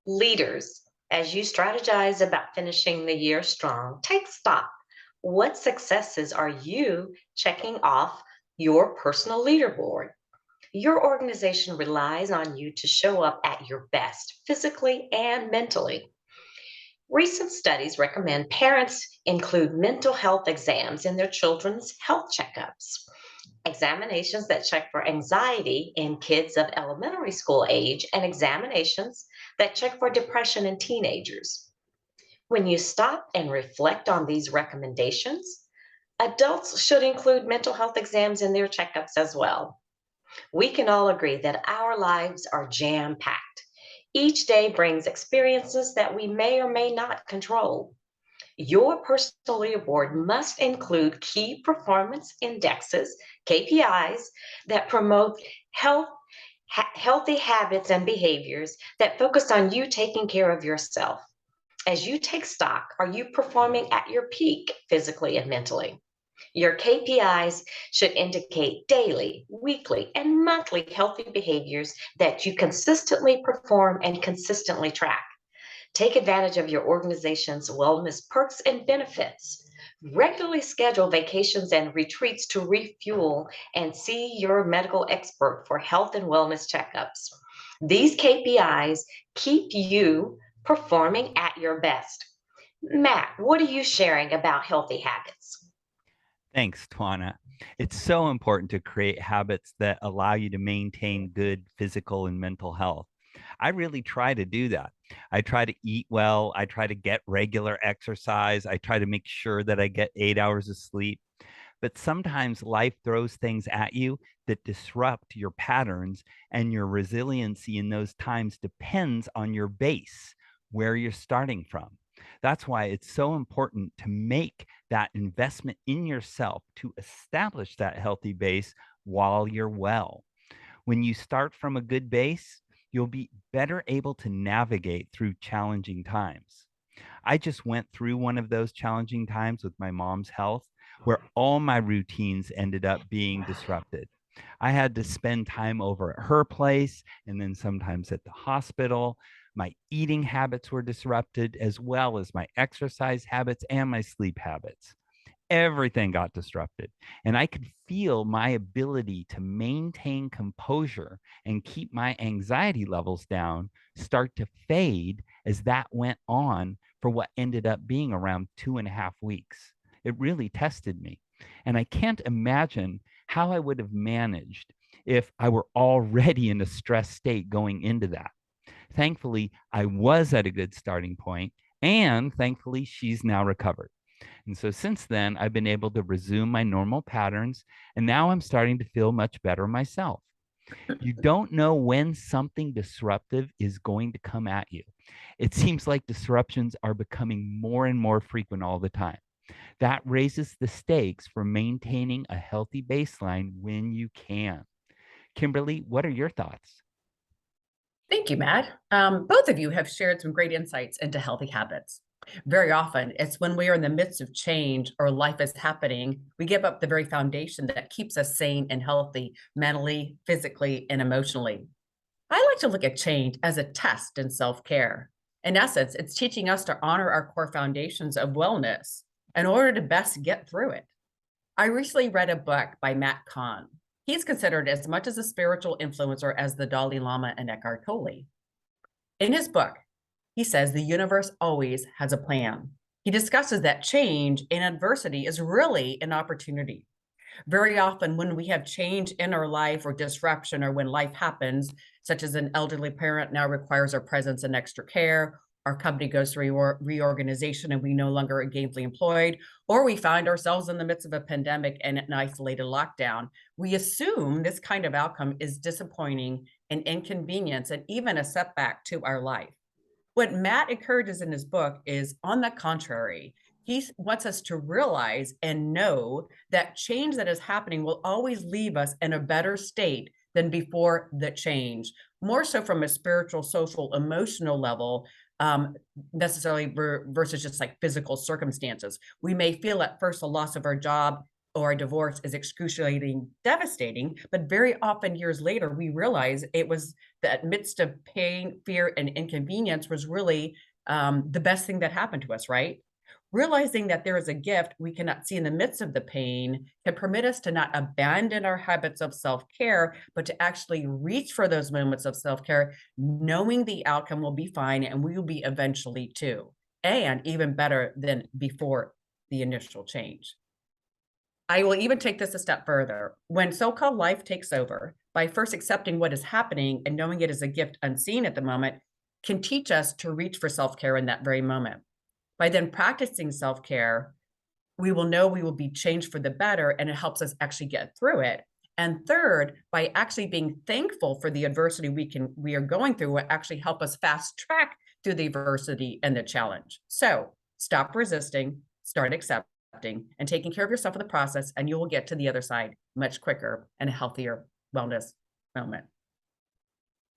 Leaders, as you strategize about finishing the year strong, take stock. What successes are you checking off your personal leaderboard? Your organization relies on you to show up at your best, physically and mentally. Recent studies recommend parents include mental health exams in their children's health checkups. Examinations that check for anxiety in kids of elementary school age, and examinations that check for depression in teenagers. When you stop and reflect on these recommendations, adults should include mental health exams in their checkups as well. We can all agree that our lives are jam packed. Each day brings experiences that we may or may not control. Your personal leaderboard must include key performance indexes, KPIs, that promote health, healthy habits and behaviors that focus on you taking care of yourself. As you take stock, are you performing at your peak physically and mentally? Your KPIs should indicate daily, weekly, and monthly healthy behaviors that you consistently perform and consistently track. Take advantage of your organization's wellness perks and benefits. Regularly schedule vacations and retreats to refuel and see your medical expert for health and wellness checkups. These KPIs keep you performing at your best. Matt, what are you sharing about healthy habits? Thanks, Twiana. It's so important to create habits that allow you to maintain good physical and mental health. I really try to do that. I try to eat well. I try to get regular exercise. I try to make sure that I get 8 hours of sleep. But sometimes life throws things at you that disrupt your patterns, and your resiliency in those times depends on your base, where you're starting from. That's why it's so important to make that investment in yourself to establish that healthy base while you're well. When you start from a good base, you'll be better able to navigate through challenging times. I just went through one of those challenging times with my mom's health where all my routines ended up being disrupted. I had to spend time over at her place and then sometimes at the hospital. My eating habits were disrupted, as well as my exercise habits and my sleep habits. Everything got disrupted. And I could feel my ability to maintain composure and keep my anxiety levels down start to fade as that went on for what ended up being around 2.5 weeks. It really tested me. And I can't imagine how I would have managed if I were already in a stress state going into that. Thankfully, I was at a good starting point, and thankfully, she's now recovered. And so since then, I've been able to resume my normal patterns, and now I'm starting to feel much better myself. You don't know when something disruptive is going to come at you. It seems like disruptions are becoming more and more frequent all the time. That raises the stakes for maintaining a healthy baseline when you can. Kimberly, what are your thoughts? Thank you, Matt. Both of you have shared some great insights into healthy habits. Very often, it's when we are in the midst of change or life is happening, we give up the very foundation that keeps us sane and healthy mentally, physically, and emotionally. I like to look at change as a test in self care. In essence, it's teaching us to honor our core foundations of wellness in order to best get through it. I recently read a book by Matt Kahn. He's considered as much as a spiritual influencer as the Dalai Lama and Eckhart Tolle. In his book, he says the universe always has a plan. He discusses that change and adversity is really an opportunity. Very often, when we have change in our life or disruption, or when life happens, such as an elderly parent now requires our presence and extra care, our company goes through reorganization and we no longer are gainfully employed, or we find ourselves in the midst of a pandemic and an isolated lockdown, we assume this kind of outcome is disappointing and inconvenience and even a setback to our life. What Matt encourages in his book is, on the contrary, he wants us to realize and know that change that is happening will always leave us in a better state than before the change, more so from a spiritual, social, emotional level, necessarily versus just like physical circumstances. We may feel at first the loss of our job or a divorce is excruciating, devastating, but very often years later, we realize it was that midst of pain, fear, and inconvenience was really the best thing that happened to us, right? Realizing that there is a gift we cannot see in the midst of the pain can permit us to not abandon our habits of self-care, but to actually reach for those moments of self-care, knowing the outcome will be fine and we will be eventually too, and even better than before the initial change. I will even take this a step further. When so-called life takes over, by first accepting what is happening and knowing it is a gift unseen at the moment, can teach us to reach for self-care in that very moment. By then practicing self-care, we will know we will be changed for the better, and it helps us actually get through it. And third, by actually being thankful for the adversity we are going through, will actually help us fast track through the adversity and the challenge. So stop resisting, start accepting, and taking care of yourself in the process, and you will get to the other side much quicker and a healthier wellness moment.